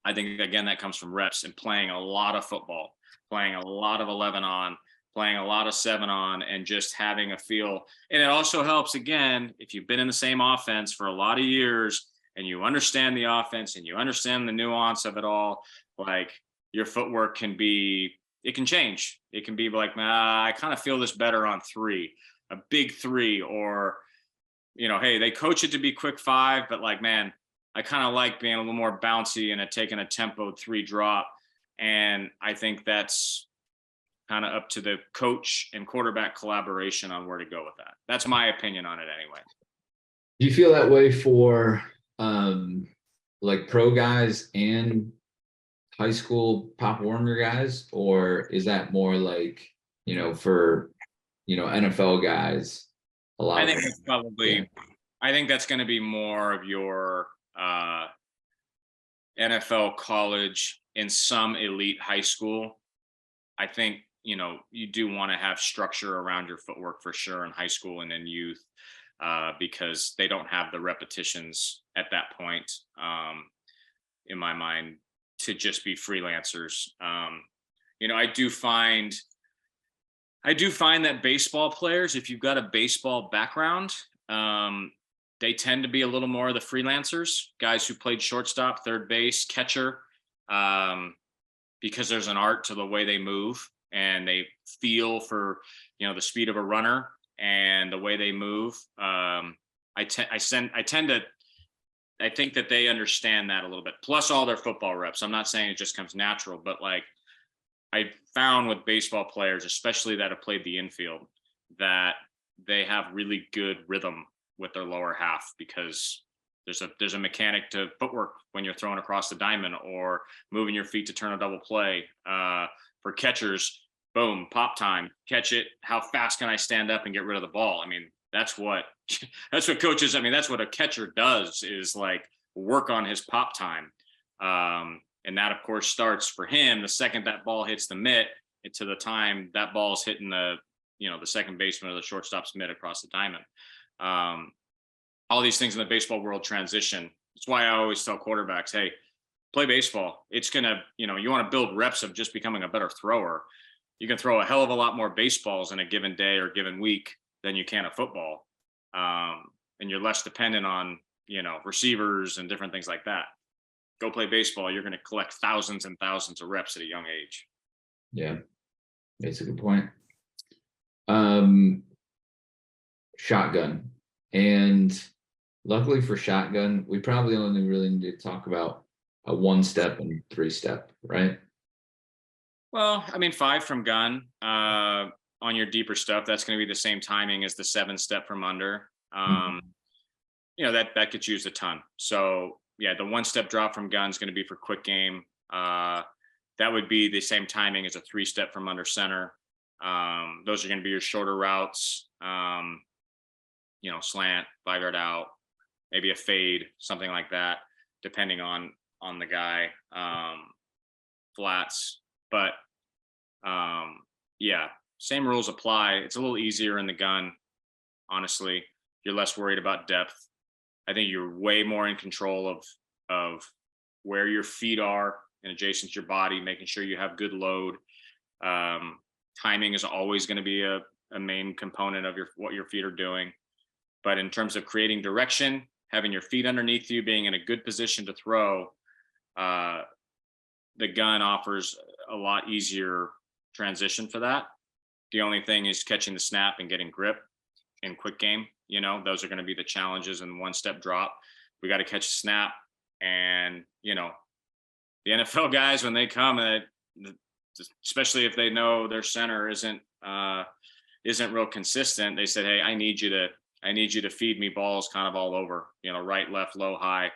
I think again that comes from reps and playing a lot of football, playing a lot of 11 on, playing a lot of 7 on, and just having a feel. And it also helps, again, if you've been in the same offense for a lot of years and you understand the offense and you understand the nuance of it all, like your footwork can change. It can be like, I kind of feel this better on 3, a big 3, or, hey, they coach it to be quick 5, but like, man, I kind of like being a little more bouncy and taking a tempo 3 drop. And I think that's kind of up to the coach and quarterback collaboration on where to go with that. That's my opinion on it anyway. Do you feel that way for like pro guys and high school Pop Warner guys, or is that more like, for, NFL guys? A lot. I think it's probably, yeah. I think that's going to be more of your NFL, college, and some elite high school. I think, you do want to have structure around your footwork for sure in high school and in youth, because they don't have the repetitions at that point, in my mind, to just be freelancers. I do find that baseball players, if you've got a baseball background, they tend to be a little more of the freelancers, guys who played shortstop, third base, catcher, because there's an art to the way they move and they feel for, the speed of a runner and the way they move. I think that they understand that a little bit, plus all their football reps. I'm not saying it just comes natural, but like I found with baseball players, especially that have played the infield, that they have really good rhythm with their lower half, because there's a mechanic to footwork when you're throwing across the diamond or moving your feet to turn a double play. For catchers, boom, pop time, catch it. How fast can I stand up and get rid of the ball? I mean, that's what coaches, that's what a catcher does, is like work on his pop time. And that of course starts for him the second that ball hits the mitt, to the time that ball's hitting the second baseman or the shortstop's mitt across the diamond. All these things in the baseball world transition. That's why I always tell quarterbacks, hey, play baseball. It's gonna, you want to build reps of just becoming a better thrower. You can throw a hell of a lot more baseballs in a given day or given week than you can a football. And you're less dependent on, receivers and different things like that. Go play baseball. You're going to collect thousands and thousands of reps at a young age. Yeah, that's a good point. Um, Shotgun. And luckily for shotgun, we probably only really need to talk about a 1-step and 3-step, right? Well, I mean, 5 from gun. On your deeper stuff, that's going to be the same timing as the 7-step from under. Mhm. That gets used a ton. So yeah, the 1-step drop from gun is going to be for quick game. That would be the same timing as a 3-step from under center. Those are going to be your shorter routes. Slant, 5-yard out, maybe a fade, something like that, depending on the guy. Flats, but yeah, same rules apply. It's a little easier in the gun, honestly. You're less worried about depth. I think you're way more in control of where your feet are and adjacent to your body, making sure you have good load. Timing is always going to be a main component of what your feet are doing. But in terms of creating direction, having your feet underneath you, being in a good position to throw, the gun offers a lot easier transition for that. The only thing is catching the snap and getting grip in quick game. Those are going to be the challenges in 1-step drop. We got to catch a snap, and the NFL guys, when they come, especially if they know their center isn't real consistent, they said, "Hey, I need you to feed me balls kind of all over, right, left, low, high,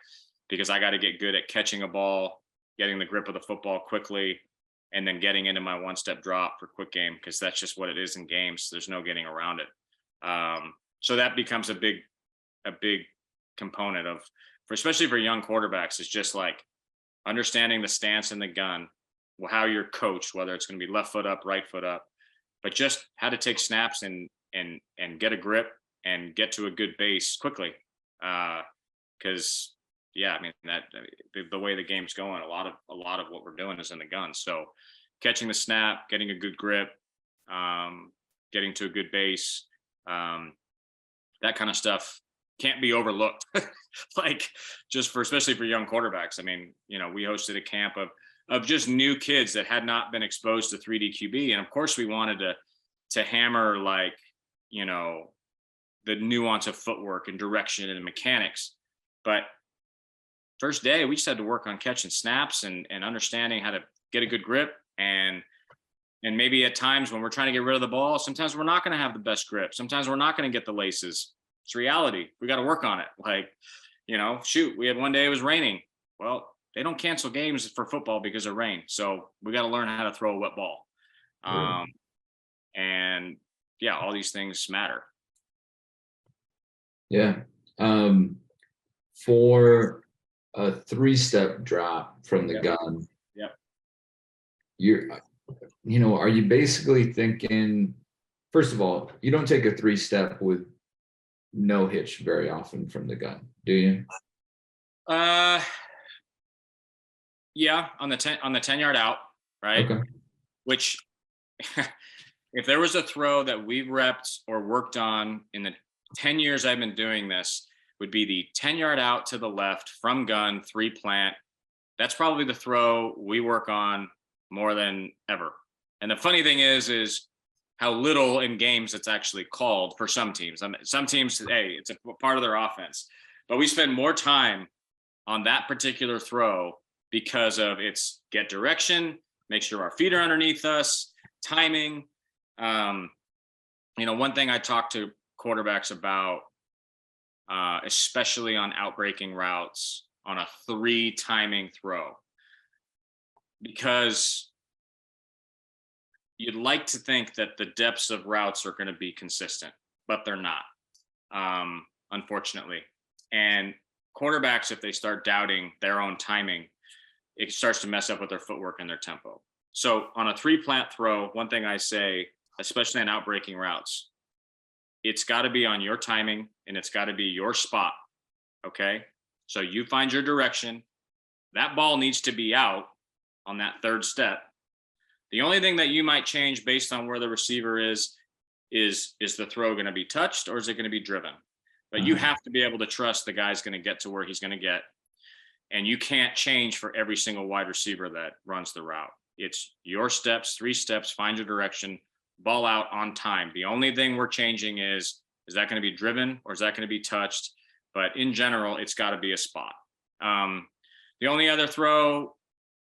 because I got to get good at catching a ball, getting the grip of the football quickly, and then getting into my 1-step drop for quick game, because that's just what it is in games. There's no getting around it." So that becomes a big component especially for young quarterbacks, is just like understanding the stance in the gun, how you're coached, whether it's going to be left foot up, right foot up, but just how to take snaps and get a grip and get to a good base quickly. Because yeah, I mean the way the game's going, a lot of what we're doing is in the gun. So catching the snap, getting a good grip, getting to a good base, that kind of stuff can't be overlooked. Like, especially for young quarterbacks. I mean, we hosted a camp of just new kids that had not been exposed to 3D QB, and of course we wanted to hammer, like, the nuance of footwork and direction and mechanics. But first day, we just had to work on catching snaps and understanding how to get a good grip, and maybe at times when we're trying to get rid of the ball, sometimes we're not going to have the best grip. Sometimes we're not going to get the laces. It's reality. We got to work on it. Like, shoot, we had one day it was raining. Well, they don't cancel games for football because of rain. So we got to learn how to throw a wet ball. Yeah. And yeah, all these things matter. Yeah. For a 3-step drop from the Yep. gun, Yep. are you basically thinking, first of all, you don't take a 3-step with no hitch very often from the gun, do you? Yeah, on the 10-yard out, right? Okay. Which if there was a throw that we've repped or worked on in the 10 years I've been doing this, would be the 10-yard out to the left from gun, 3 plant. That's probably the throw we work on more than ever. And the funny thing is how little in games it's actually called for some teams. I mean, some teams, hey, it's a part of their offense, but we spend more time on that particular throw because of its get direction, make sure our feet are underneath us, timing. One thing I talk to quarterbacks about, especially on outbreaking routes, on a 3 timing throw, because you'd like to think that the depths of routes are going to be consistent, but they're not, unfortunately. And quarterbacks, if they start doubting their own timing, it starts to mess up with their footwork and their tempo. So on a 3 plant throw, one thing I say, especially on outbreaking routes, it's got to be on your timing and it's got to be your spot. Okay. So you find your direction. That ball needs to be out on that 3rd step. The only thing that you might change based on where the receiver is the throw going to be touched or is it going to be driven? But you have to be able to trust the guy's going to get to where he's going to get. And you can't change for every single wide receiver that runs the route. It's your steps, 3 steps, find your direction, ball out on time. The only thing we're changing is that going to be driven or is that going to be touched? But in general, it's got to be a spot. The only other throw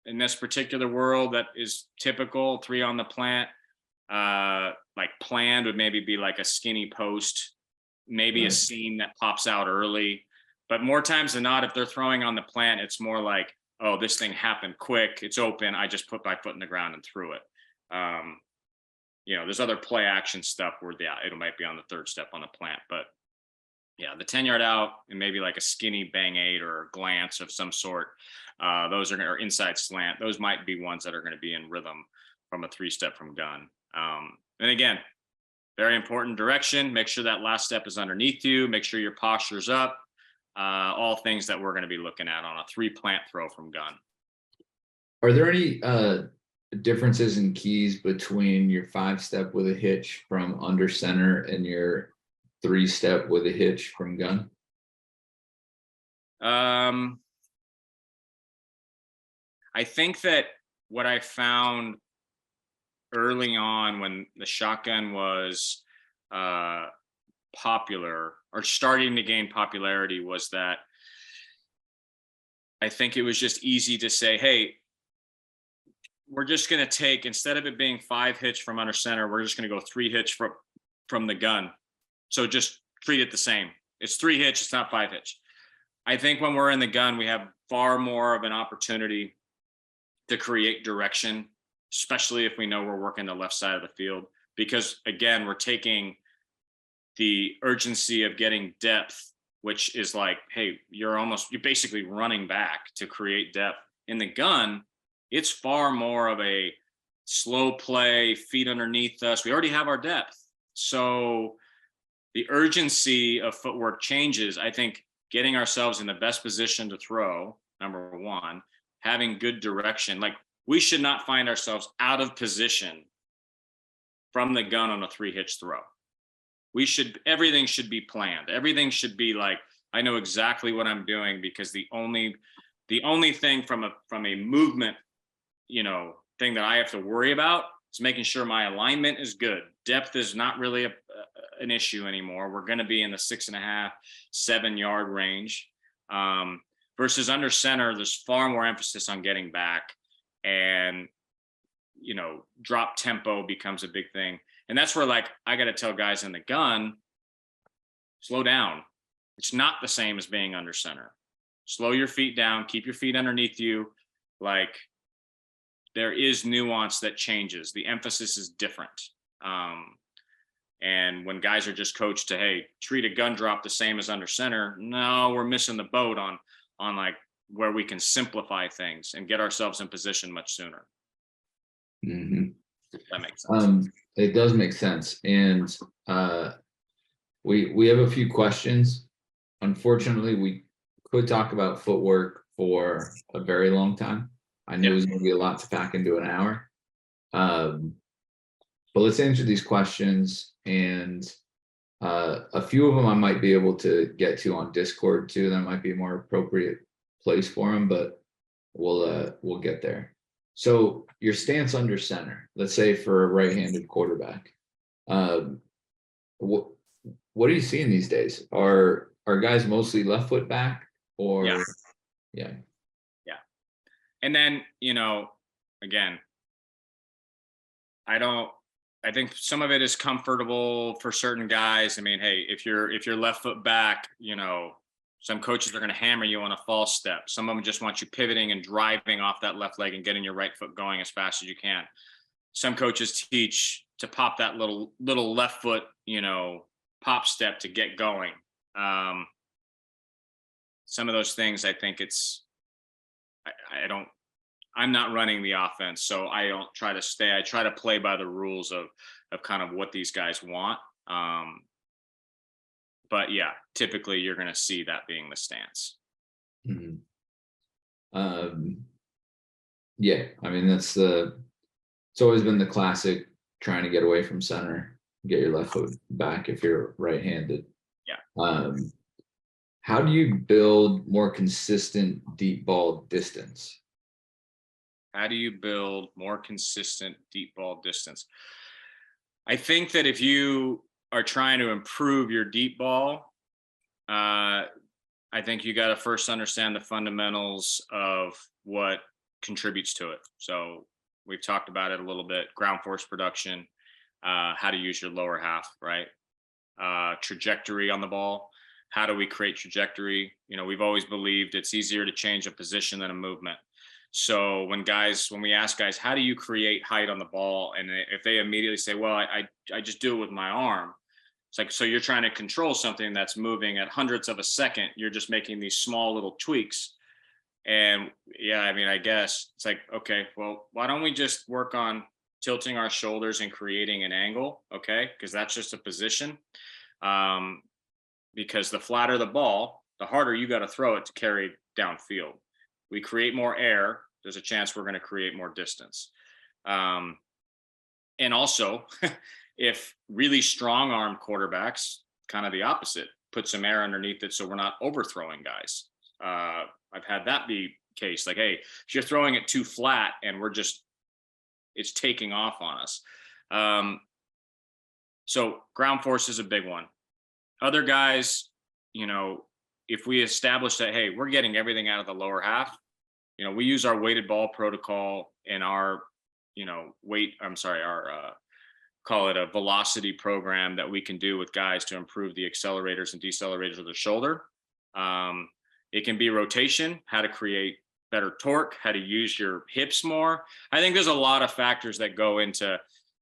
in this particular world that is typical, 3 on the plant, like planned, would maybe be like a skinny post, maybe a seam that pops out early. But more times than not, if they're throwing on the plant, it's more like, oh, this thing happened quick, it's open, I just put my foot in the ground and threw it. There's other play action stuff where it might be on the 3rd step on the plant, but yeah, the 10-yard out and maybe like a skinny bang 8 or a glance of some sort. Those are or inside slant. Those might be ones that are going to be in rhythm from a 3-step from gun. And again, very important direction. Make sure that last step is underneath you. Make sure your posture's up. All things that we're going to be looking at on a 3-plant throw from gun. Are there any differences in keys between your 5-step with a hitch from under center and your 3-step with a hitch from gun? I think that what I found early on when the shotgun was popular or starting to gain popularity was that I think it was just easy to say, hey, we're just going to take, instead of it being 5 hitch from under center, we're just going to go 3 hitch from the gun. So just treat it the same. It's 3 hitch, it's not 5 hitch. I think when we're in the gun, we have far more of an opportunity to create direction, especially if we know we're working the left side of the field. Because again, we're taking the urgency of getting depth, which is like, hey, you're basically running back to create depth. In the gun, it's far more of a slow play, feet underneath us. We already have our depth. So the urgency of footwork changes. I think getting ourselves in the best position to throw, number one, having good direction. Like, we should not find ourselves out of position from the gun on a 3-hitch throw. Everything should be planned. Everything should be like, I know exactly what I'm doing, because the only thing from a movement, thing that I have to worry about is making sure my alignment is good. Depth is not really an issue anymore. We're going to be in the 6.5, 7-yard range. Versus under center, there's far more emphasis on getting back, and drop tempo becomes a big thing. And that's where, like, I got to tell guys in the gun, slow down. It's not the same as being under center. Slow your feet down, keep your feet underneath you. Like, there is nuance that changes. The emphasis is different. And when guys are just coached to, hey, treat a gun drop the same as under center, no, we're missing the boat on like where we can simplify things and get ourselves in position much sooner. Mm-hmm. That makes sense. It does make sense. And we have a few questions. Unfortunately, we could talk about footwork for a very long time. I knew it was going to be a lot to pack into an hour. But let's answer these questions, and a few of them I might be able to get to on Discord too. That might be a more appropriate place for them, but we'll get there. So your stance under center, let's say for a right-handed quarterback, what are you seeing these days? Are guys mostly left foot back, or yeah. And then, again, I think some of it is comfortable for certain guys. I mean, hey, if you're left foot back, some coaches are going to hammer you on a false step. Some of them just want you pivoting and driving off that left leg and getting your right foot going as fast as you can. Some coaches teach to pop that little left foot, pop step to get going. Some of those things, I think I'm not running the offense, so I don't try to I try to play by the rules of kind of what these guys want. But yeah, typically you're going to see that being the stance. Mm-hmm. Yeah, I mean, it's always been the classic, trying to get away from center, get your left foot back if you're right-handed. Yeah. How do you build more consistent deep ball distance? How do you build more consistent deep ball distance? I think that if you are trying to improve your deep ball, I think you got to first understand the fundamentals of what contributes to it. So we've talked about it a little bit: ground force production, how to use your lower half, right? Trajectory on the ball. How do we create trajectory? We've always believed it's easier to change a position than a movement. So when we ask guys, how do you create height on the ball? And if they immediately say, well, I just do it with my arm. It's like, so you're trying to control something that's moving at hundredths of a second. You're just making these small little tweaks. And yeah, I mean, I guess it's like, okay, well, why don't we just work on tilting our shoulders and creating an angle? Okay. Because that's just a position. Um, because the flatter the ball, the harder you got to throw it to carry downfield. We create more air, there's a chance we're going to create more distance. And also, if really strong arm quarterbacks, kind of the opposite, put some air underneath it so we're not overthrowing guys. I've had that be case. Like, hey, if you're throwing it too flat and it's taking off on us. So ground force is a big one. Other guys, if we establish that, hey, we're getting everything out of the lower half, we use our weighted ball protocol and our, call it a velocity program that we can do with guys to improve the accelerators and decelerators of the shoulder. It can be rotation, how to create better torque, how to use your hips more. I think there's a lot of factors that go into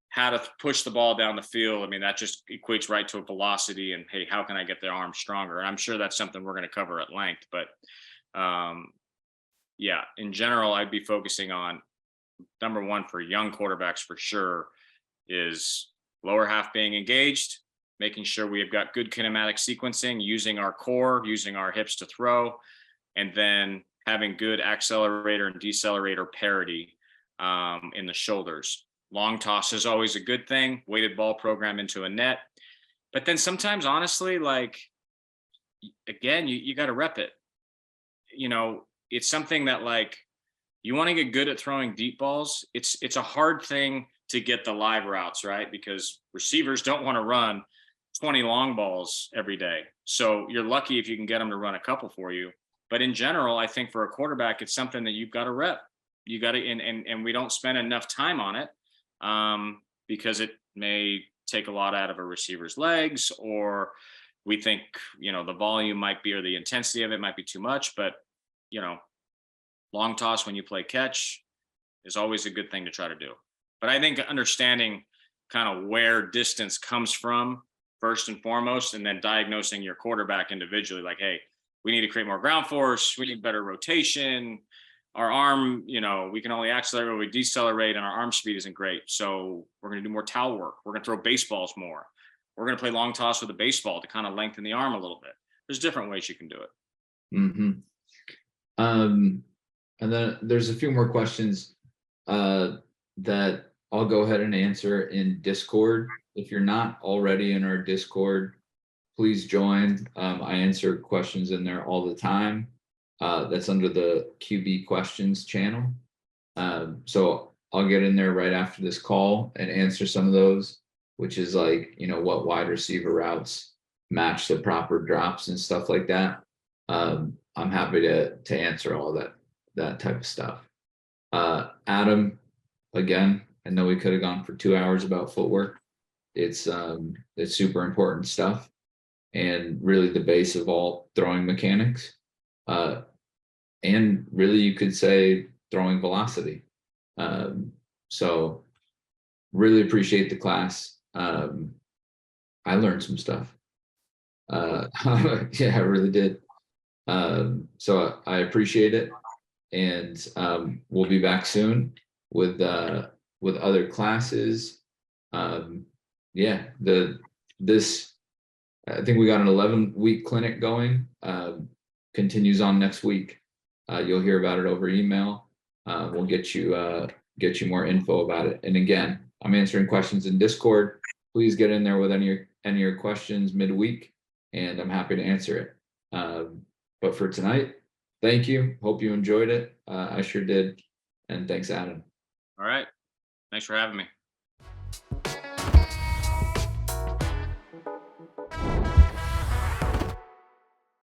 how to push the ball down the field. I mean, that just equates right to a velocity and, hey, how can I get their arm stronger? And I'm sure that's something we're going to cover at length, but yeah, in general, I'd be focusing on number one for young quarterbacks for sure is lower half being engaged, making sure we have got good kinematic sequencing, using our core, using our hips to throw, and then having good accelerator and decelerator parity in the shoulders. Long toss is always a good thing, weighted ball program into a net. But then sometimes, honestly, like, again, you got to rep it. It's something that, like, you want to get good at throwing deep balls. It's a hard thing to get the live routes, right? Because receivers don't want to run 20 long balls every day. So you're lucky if you can get them to run a couple for you. But in general, I think for a quarterback, it's something that you've got to rep. You got to, and we don't spend enough time on it because it may take a lot out of a receiver's legs, or we think, the volume might be, or the intensity of it might be too much. But, long toss when you play catch is always a good thing to try to do. But I think understanding kind of where distance comes from first and foremost, and then diagnosing your quarterback individually, like, hey, we need to create more ground force, we need better rotation, our arm, we can only accelerate when we decelerate, and our arm speed isn't great. So we're going to do more towel work. We're going to throw baseballs more. We're going to play long toss with a baseball to kind of lengthen the arm a little bit. There's different ways you can do it. Mm-hmm. And then there's a few more questions that I'll go ahead and answer in Discord. If you're not already in our Discord, please join. I answer questions in there all the time. That's under the QB questions channel. So I'll get in there right after this call and answer some of those, which is like, what wide receiver routes match the proper drops and stuff like that. I'm happy to answer all that type of stuff. Adam, again, I know we could have gone for 2 hours about footwork. It's super important stuff, and really the base of all throwing mechanics. And really, you could say throwing velocity. So really appreciate the class. I learned some stuff. Yeah, I really did. So I appreciate it. And we'll be back soon with other classes. Yeah, this I think we got an 11-week clinic going. Continues on next week. You'll hear about it over email. We'll get you more info about it. And again, I'm answering questions in Discord. Please get in there with any of your questions midweek, and I'm happy to answer it. But for tonight, thank you. Hope you enjoyed it. I sure did. And thanks, Adam. All right. Thanks for having me.